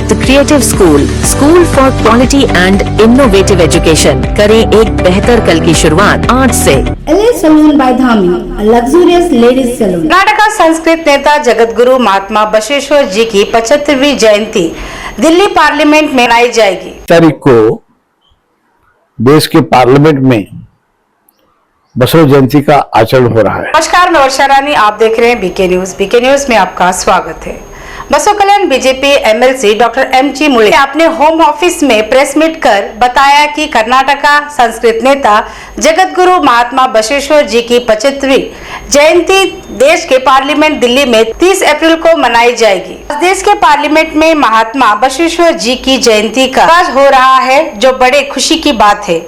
The creative school, school for quality and innovative education. करें एक बेहतर कल की शुरुआत आज से। LA Saloon by Dhami, a luxurious ladies saloon। Karnataka Sanskrit नेता जगतगुरु महात्मा बसवेश्वर जी की 75वीं जयंती दिल्ली पार्लियामेंट में मनाई जाएगी। तारीख को देश के पार्लियामेंट में बसव जयंती का आचरण हो रहा है। नमस्कार, मैं वर्षा रानी, आप देख रहे हैं बीके न्यूज। बीके न्यूज में आपका स्वागत है। बसव कल्याण बीजेपी MLC डॉक्टर MG मुळे ने अपने होम ऑफिस में प्रेस मीट कर बताया कि कर्नाटक संस्कृत नेता जगतगुरु महात्मा बसवेश्वर जी की 75वीं जयंती देश के पार्लियामेंट दिल्ली में 30 अप्रैल को मनाई जाएगी। देश के पार्लियामेंट में महात्मा बसवेश्वर जी की जयंती का आगाज हो रहा है, जो बड़े खुशी की बात है।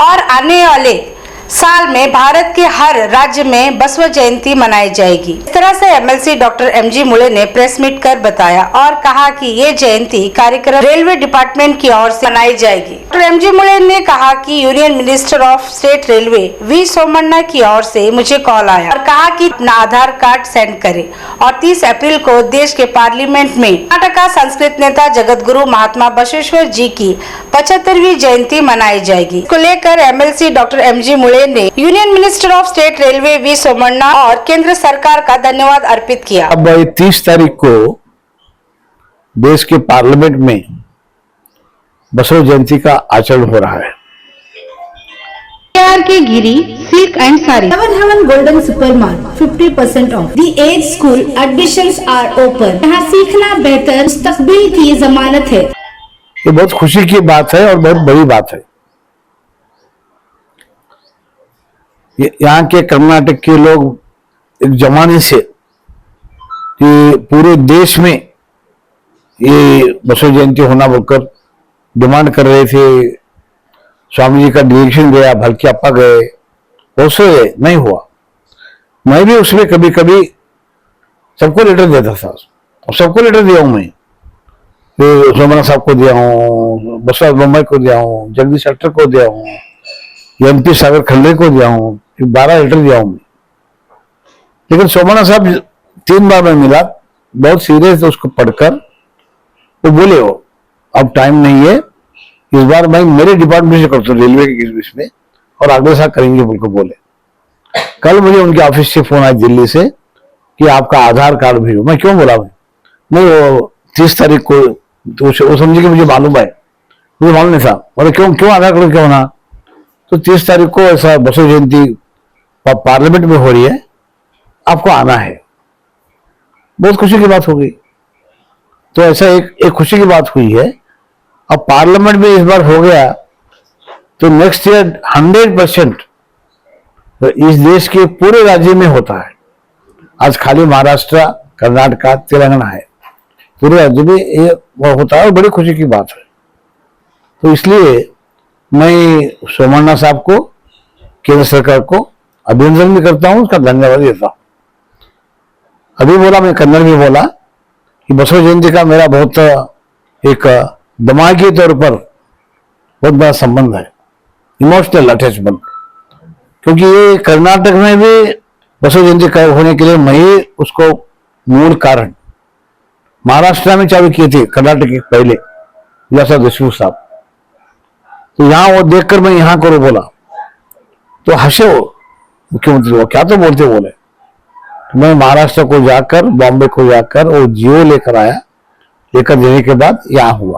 और आने वाले साल में भारत के हर राज्य में बसव जयंती मनाई जाएगी। इस तरह से MLC डॉक्टर MG मुळे ने प्रेस मीट कर बताया और कहा कि ये जयंती कार्यक्रम रेलवे डिपार्टमेंट की ओर से मनाई जाएगी। डॉक्टर MG मुळे ने कहा कि union minister of state railway V Somanna की ओर से मुझे कॉल आया और कहा कि अपना आधार कार्ड सेंड करे और 30 अप्रैल को देश के पार्लियामेंट में कर्नाटक संस्कृत नेता जगतगुरु महात्मा बसवेश्वर जी की 75वीं जयंती मनाई जाएगी। इसको लेकर MLC डॉक्टर MG मुळे ने union minister of state railway V Somanna और केंद्र सरकार का धन्यवाद अर्पित किया। अब 30 तारीख को देश के पार्लियामेंट में बसव जयंती का आचरण हो रहा है। के Giri silk and sari, Heaven Golden Supermart 50% off। The Age School admissions are open। यहाँ सीखना बेहतर मुस्तकबिल की जमानत है। ये बहुत खुशी की बात है और बहुत बड़ी बात है। यहाँ के कर्नाटक के लोग एक जमाने से कि पूरे देश में ये बसव जयंती होना बोलकर डिमांड कर रहे थे। स्वामी जी का डायरेक्शन गया, भलकी अप्पा गए, बहुत से नहीं हुआ। मैं भी उसमें कभी कभी सबको लेटर देता था और सबको लेटर दिया हूं मैं। सोमनाथ साहब को दिया हूँ, बसव बोम्मई को दिया हूँ, जगदीश शेट्टर को दिया हूँ, MP सागर खंडे को दिया हूँ, 12 लेटर दिया हूं मैं। लेकिन सोमनाथ साहब 3 बार मैं मिला, बहुत सीरियस उसको पढ़कर वो बोले हो अब टाइम नहीं है, इस बार मैं मेरे डिपार्टमेंट से करता हूँ रेलवे के केस में और अगले साल करेंगे बोलकर बोले। कल मुझे उनके ऑफिस से फोन आया दिल्ली से कि आपका आधार कार्ड भेजो। मैं क्यों बोला मैं वो 30 तारीख को तो वो समझे कि मुझे मालूम है, मुझे मालूम नहीं था। बोले क्यों आधार कार्ड क्यों होना? तो 30 तारीख को ऐसा बसव जयंती पार्लियामेंट में हो रही है, आपको आना है। बहुत खुशी की बात हो गई। तो ऐसा एक खुशी की बात हुई है। अब पार्लियामेंट में इस बार हो गया तो नेक्स्ट ईयर 100% तो इस देश के पूरे राज्य में होता है। आज खाली महाराष्ट्र, कर्नाटक, तेलंगाना है, पूरे राज्य में ये होता है और बड़ी खुशी की बात है। तो इसलिए मैं सोमण्णा साहब को, केंद्र सरकार को अभिनंदन भी करता हूं, उसका धन्यवाद देता हूं। अभी बोला, मैं कन्नड़ में बोला कि बसव जयंती का मेरा बहुत एक दिमागी तौर पर बहुत बड़ा संबंध है, इमोशनल अटैचमेंट। क्योंकि ये कर्नाटक में भी बसव जयंती का होने के लिए मैं उसको मूल कारण महाराष्ट्र में चालू किए थे, कर्नाटक के पहले जैसा देशमुख साहब। तो यहाँ वो देखकर मैं यहाँ करो बोला तो हंसे वो मुख्यमंत्री, वो क्या तो बोलते बोले। तो मैं महाराष्ट्र को जाकर, बॉम्बे को जाकर वो जियो लेकर आया, लेकर देने के बाद यहाँ हुआ।